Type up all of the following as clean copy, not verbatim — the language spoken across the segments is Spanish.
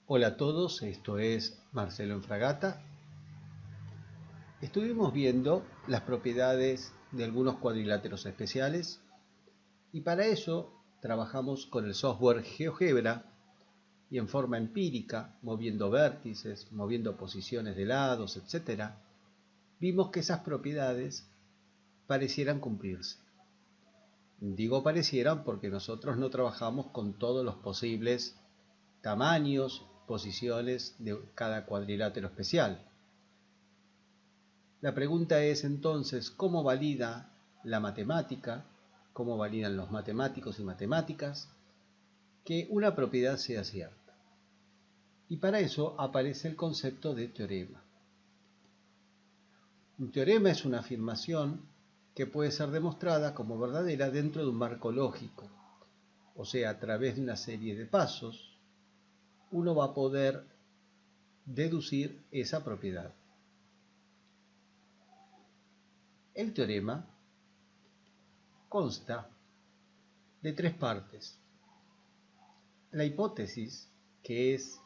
Hola a todos, esto es Marcelo en Fragata. Estuvimos viendo las propiedades de algunos cuadriláteros especiales y para ello trabajamos con el software GeoGebra y en forma empírica, moviendo vértices, moviendo posiciones de lados, etc., vimos que esas propiedades parecieran cumplirse. Digo parecieran porque nosotros no trabajamos con todos los posibles tamaños, posiciones de cada cuadrilátero especial. La pregunta es entonces, ¿cómo valida la matemática, cómo validan los matemáticos y matemáticas, que una propiedad sea cierta? Y para eso aparece el concepto de teorema. Un teorema es una afirmación que puede ser demostrada como verdadera dentro de un marco lógico, o sea, a través de una serie de pasos, uno va a poder deducir esa propiedad. El teorema consta de tres partes. La hipótesis, que es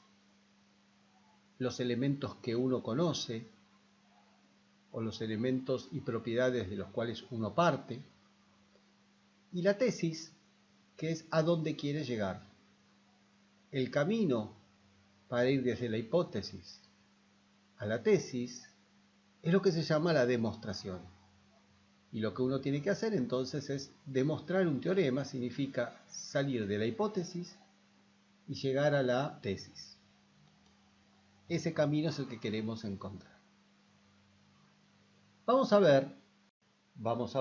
los elementos que uno conoce o los elementos y propiedades de los cuales uno parte, y la tesis, que es a dónde quiere llegar. El camino para ir desde la hipótesis a la tesis es lo que se llama la demostración. Y lo que uno tiene que hacer entonces es demostrar un teorema, significa salir de la hipótesis y llegar a la tesis. Ese camino es el que queremos encontrar. Vamos a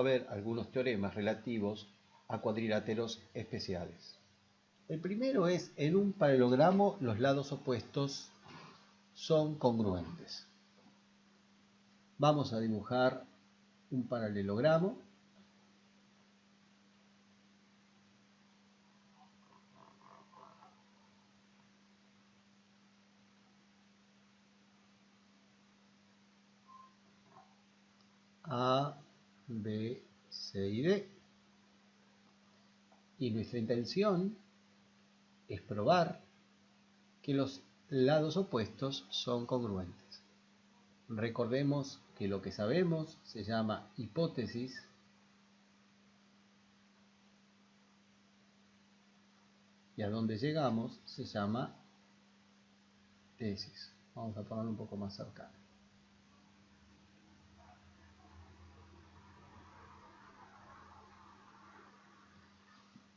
ver algunos teoremas relativos a cuadriláteros especiales. El primero es, en un paralelogramo los lados opuestos son congruentes. Vamos a dibujar un paralelogramo. A, B, C y D. Y nuestra intención es probar que los lados opuestos son congruentes. Recordemos que lo que sabemos se llama hipótesis y a donde llegamos se llama tesis. Vamos a ponerlo un poco más cercano.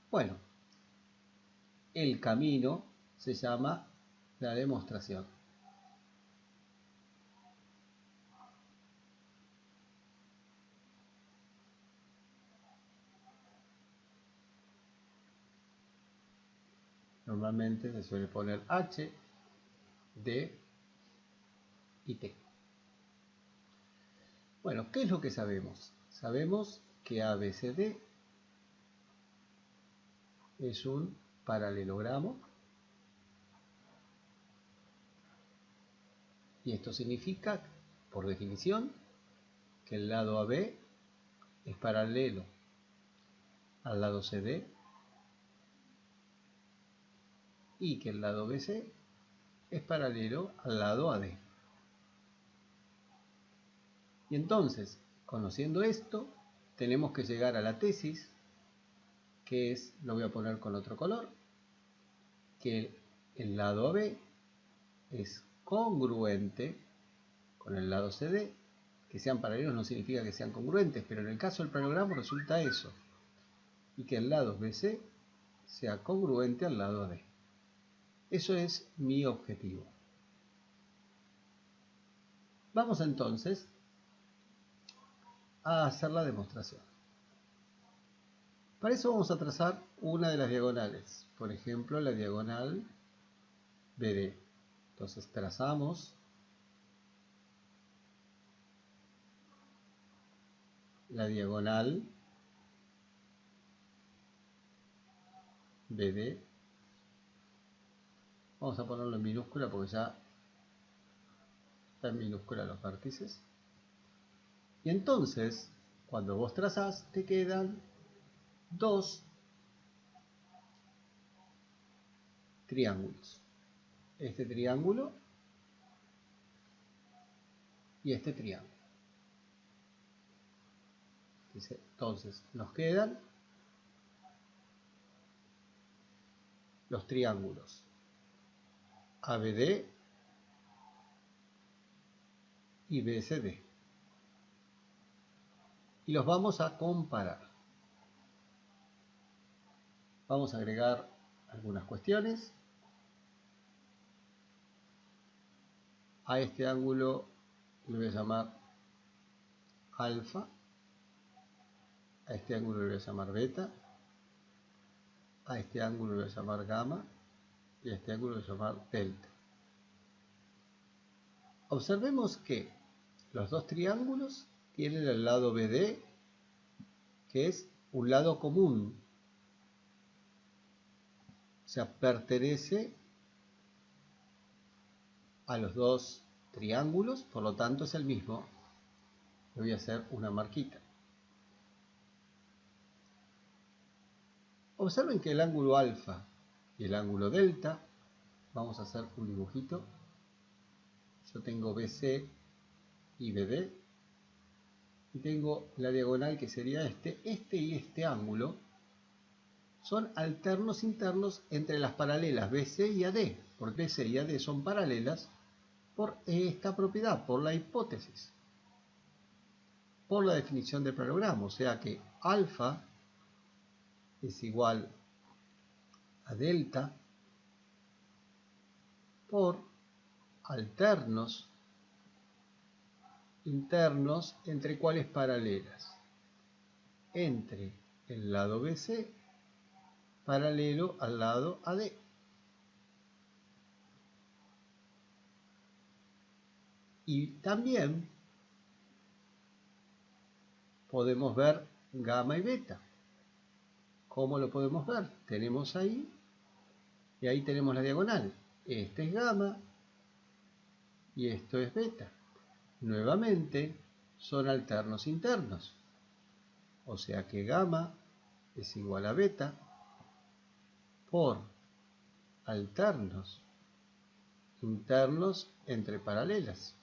Bueno, el camino se llama la demostración. Normalmente se suele poner H, D y T. Bueno, ¿qué es lo que sabemos? Sabemos que ABCD es un paralelogramo y esto significa, por definición, que el lado AB es paralelo al lado CD y que el lado BC es paralelo al lado AD. Y entonces, conociendo esto, tenemos que llegar a la tesis, que es, lo voy a poner con otro color, que el lado AB es congruente con el lado CD. Que sean paralelos no significa que sean congruentes, pero en el caso del paralelogramo resulta eso. Y que el lado BC sea congruente al lado AD. Eso es mi objetivo. Vamos entonces a hacer la demostración. Para eso vamos a trazar una de las diagonales, por ejemplo la diagonal BD. Entonces trazamos la diagonal BD. Vamos a ponerlo en minúscula porque ya está en minúscula los vértices. Y entonces, cuando vos trazás, te quedan dos triángulos. este triángulo y este triángulo. Entonces nos quedan los triángulos ABD y BCD. Y los vamos a comparar. Vamos a agregar algunas cuestiones. A este ángulo le voy a llamar alfa. A este ángulo le voy a llamar beta. A este ángulo le voy a llamar gamma. Y a este ángulo le voy a llamar delta. Observemos que los dos triángulos tienen el lado BD, que es un lado común. O sea, pertenece a los dos triángulos, por lo tanto es el mismo. Le voy a hacer una marquita. Observen que el ángulo alfa y el ángulo delta, vamos a hacer un dibujito. Yo tengo BC y BD, y tengo la diagonal que sería este y este ángulo son alternos internos entre las paralelas BC y AD, porque BC y AD son paralelas por esta propiedad, por la hipótesis, por la definición del paralelogramo, o sea que alfa es igual a delta por alternos internos entre cuáles paralelas, entre el lado BC paralelo al lado AD. Y también podemos ver gamma y beta. ¿Cómo lo podemos ver? Tenemos ahí, y ahí tenemos la diagonal. Este es gamma y esto es beta. Nuevamente son alternos internos. O sea que gamma es igual a beta por alternos internos entre paralelas.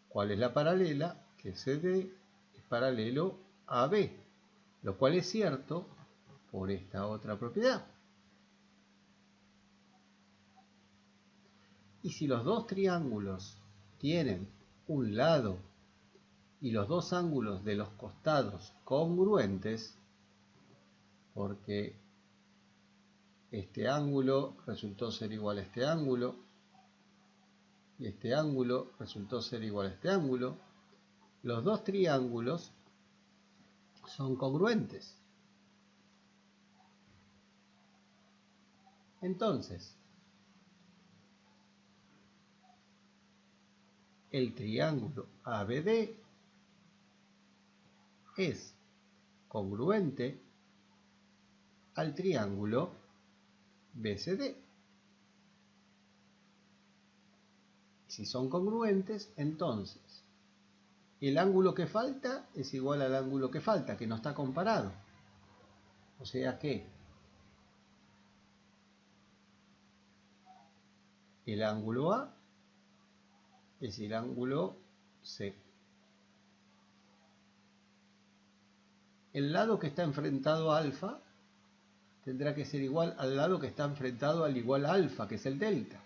¿Cuál es la paralela? Que CD es paralelo a B, lo cual es cierto por esta otra propiedad. Y si los dos triángulos tienen un lado y los dos ángulos de los costados congruentes, porque este ángulo resultó ser igual a este ángulo y este ángulo resultó ser igual a este ángulo, los dos triángulos son congruentes. Entonces, el triángulo ABD es congruente al triángulo BCD. Si son congruentes, entonces el ángulo que falta es igual al ángulo que falta, que no está comparado. O sea que el ángulo A es el ángulo C. El lado que está enfrentado a alfa tendrá que ser igual al lado que está enfrentado al igual a alfa, que es el delta.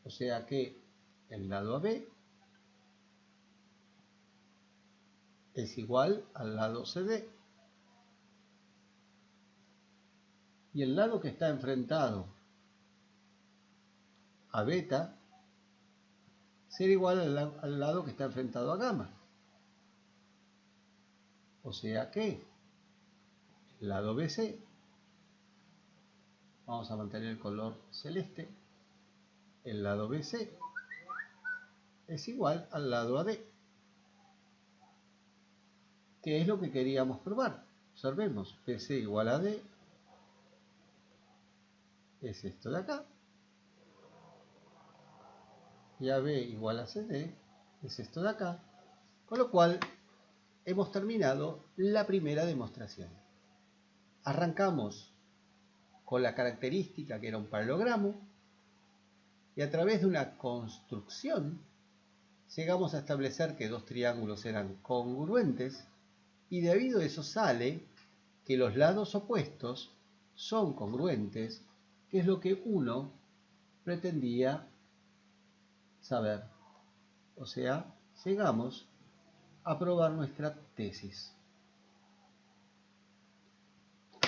O sea que el lado AB es igual al lado CD. Y el lado que está enfrentado a beta será igual al lado que está enfrentado a gamma. O sea que el lado BC, vamos a mantener el color celeste, el lado BC es igual al lado AD, que es lo que queríamos probar. Observemos, BC igual a AD es esto de acá, y AB igual a CD es esto de acá, con lo cual hemos terminado la primera demostración. Arrancamos con la característica que era un paralelogramo, Y a través de una construcción llegamos a establecer que dos triángulos eran congruentes y debido a eso sale que los lados opuestos son congruentes, que es lo que uno pretendía saber. O sea, llegamos a probar nuestra tesis.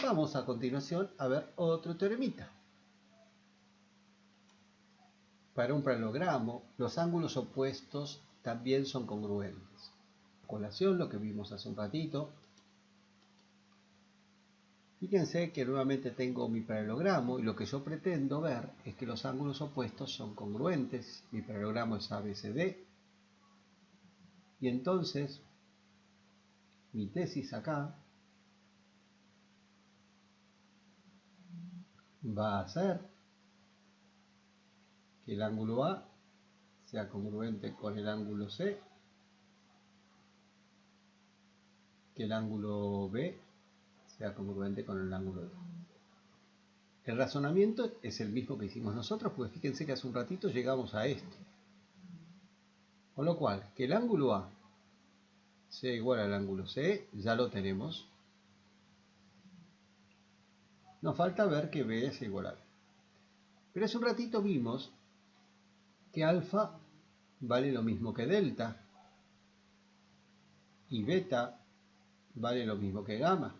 Vamos a continuación a ver otro teoremita. Para un paralelogramo, los ángulos opuestos también son congruentes. A colación, lo que vimos hace un ratito. Fíjense que nuevamente tengo mi paralelogramo y lo que yo pretendo ver es que los ángulos opuestos son congruentes. Mi paralelogramo es ABCD. Y entonces, mi tesis acá va a ser que el ángulo A sea congruente con el ángulo C, que el ángulo B sea congruente con el ángulo D. El razonamiento es el mismo que hicimos nosotros, porque fíjense que hace un ratito llegamos a esto. Con lo cual, que el ángulo A sea igual al ángulo C, ya lo tenemos. Nos falta ver que B es igual a B. Pero hace un ratito vimos que alfa vale lo mismo que delta y beta vale lo mismo que gamma.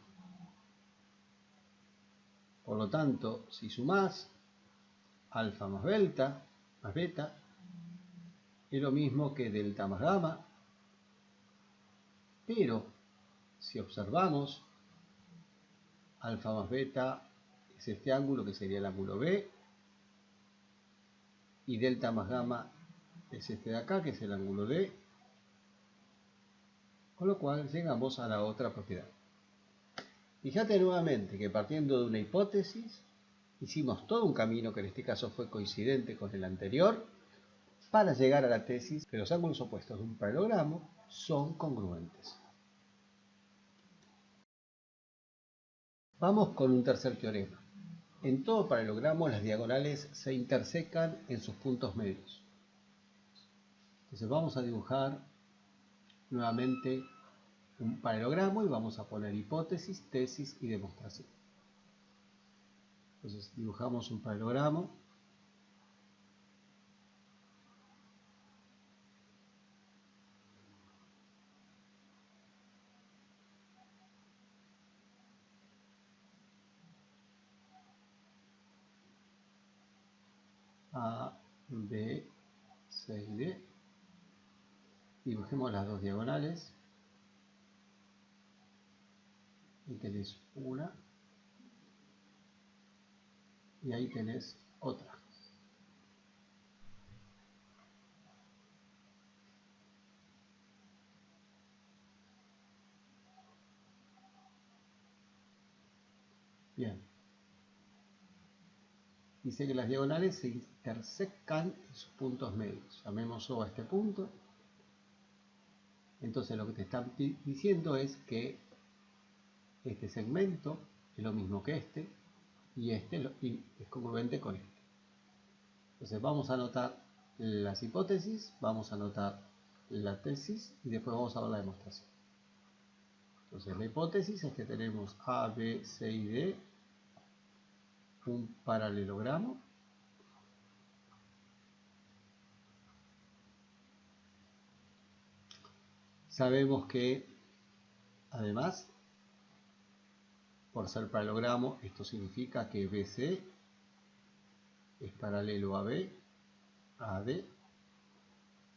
Por lo tanto, si sumás alfa más beta es lo mismo que delta más gamma. Pero si observamos, alfa más beta es este ángulo que sería el ángulo B, y delta más gamma es este de acá, que es el ángulo D, con lo cual llegamos a la otra propiedad. Fíjate nuevamente que partiendo de una hipótesis, hicimos todo un camino que en este caso fue coincidente con el anterior, para llegar a la tesis que los ángulos opuestos de un paralelogramo son congruentes. Vamos con un tercer teorema. En todo paralelogramo las diagonales se intersecan en sus puntos medios. Entonces vamos a dibujar nuevamente un paralelogramo y vamos a poner hipótesis, tesis y demostración. Entonces dibujamos un paralelogramo. A, B, C y D. Dibujemos las dos diagonales. Ahí tenés una. Y ahí tenés otra. Bien. Dice que las diagonales se intersecan en sus puntos medios. Llamemos O a este punto. Entonces lo que te están diciendo es que este segmento es lo mismo que este y este es congruente con este. Entonces vamos a anotar las hipótesis, vamos a anotar la tesis y después vamos a ver la demostración. Entonces la hipótesis es que tenemos A, B, C y D, un paralelogramo. Sabemos que además, por ser paralelogramo, esto significa que BC es paralelo a B, a D,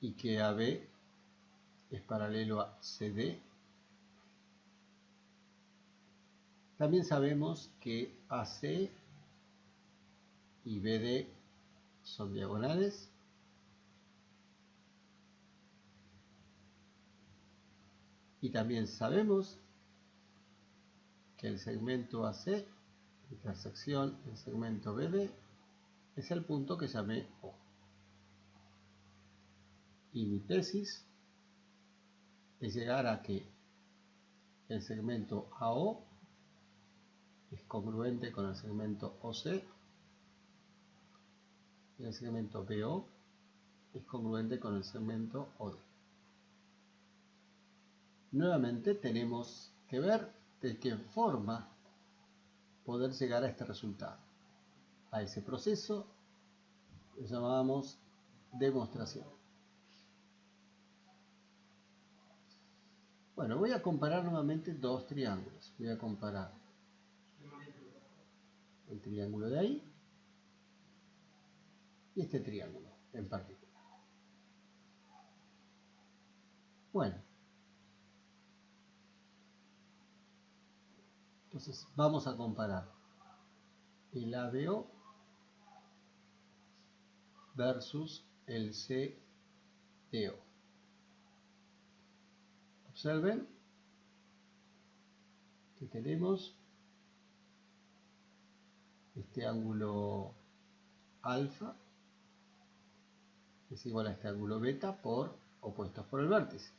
y que AB es paralelo a CD. También sabemos que AC y BD son diagonales. Y también sabemos que el segmento AC, intersección del segmento BD, es el punto que llamé O. Y mi tesis es llegar a que el segmento AO es congruente con el segmento OC, el segmento BO es congruente con el segmento OD. Nuevamente tenemos que ver de qué forma poder llegar a este resultado. A ese proceso lo llamamos demostración. Bueno, voy a comparar nuevamente dos triángulos. Voy a comparar el triángulo de ahí y este triángulo en particular. Bueno, entonces vamos a comparar el ABO versus el CDO. Observen que tenemos este ángulo alfa es igual a este ángulo beta por opuestos por el vértice.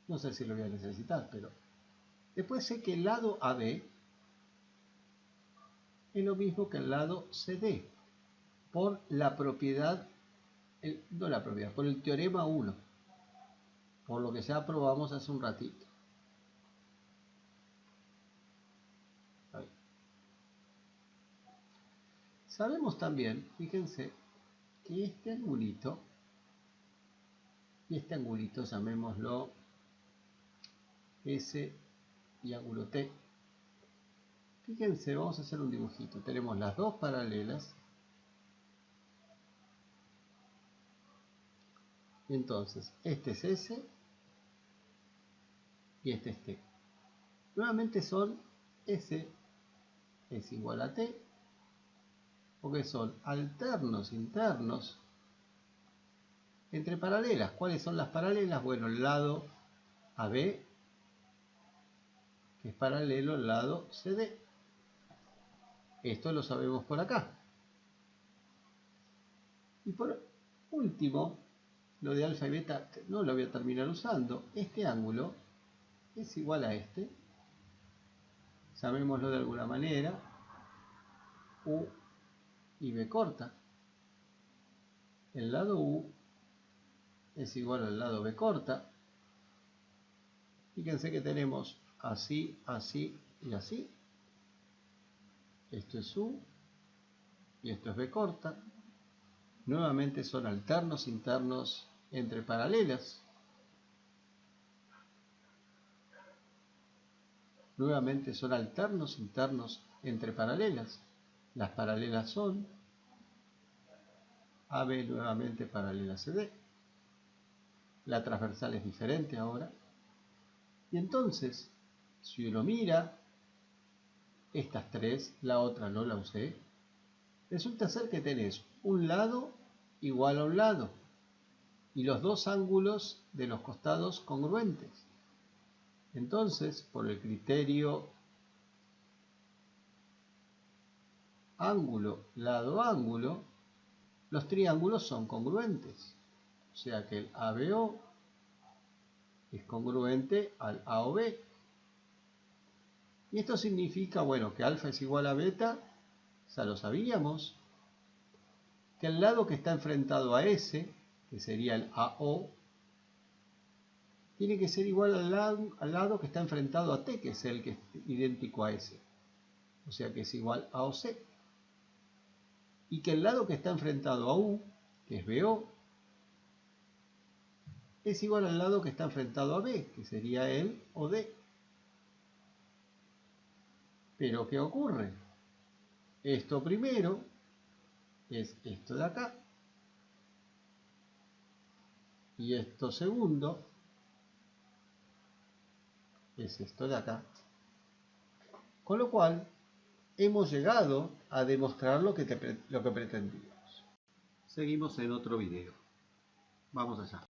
No sé si lo voy a necesitar, pero después sé que el lado AB es lo mismo que el lado CD por la propiedad, no la propiedad, por el teorema 1, por lo que ya probamos hace un ratito. Ahí. Sabemos también, fíjense, que este angulito, y este angulito llamémoslo S y ángulo T. Fíjense, vamos a hacer un dibujito. Tenemos las dos paralelas. Y entonces, este es S y este es T. Nuevamente son S es igual a T, porque son alternos internos entre paralelas. ¿Cuáles son las paralelas? Bueno, el lado AB, que es paralelo al lado CD. Esto lo sabemos por acá. Y por último, lo de alfa y beta no lo voy a terminar usando. Este ángulo es igual a este. Llamémoslo de alguna manera. U y B corta. El lado U es igual al lado B corta. Fíjense que tenemos así, así y así. Esto es U y esto es B corta. Nuevamente son alternos internos entre paralelas. Nuevamente son alternos internos entre paralelas. Las paralelas son AB nuevamente paralela a CD. La transversal es diferente ahora. Y entonces, si uno mira estas tres, la otra no la usé, resulta ser que tenés un lado igual a un lado y los dos ángulos de los costados congruentes. Entonces, por el criterio ángulo, lado, ángulo, los triángulos son congruentes. O sea que el ABO es congruente al AOB. Y esto significa, bueno, que alfa es igual a beta, ya lo sabíamos, que el lado que está enfrentado a S, que sería el AO, tiene que ser igual al lado que está enfrentado a T, que es el que es idéntico a S. O sea que es igual a OC. Y que el lado que está enfrentado a U, que es BO, es igual al lado que está enfrentado a B, que sería el OD. Pero ¿qué ocurre? Esto primero es esto de acá. Y esto segundo es esto de acá. Con lo cual, hemos llegado a demostrar lo que pretendíamos. Seguimos en otro video. Vamos allá.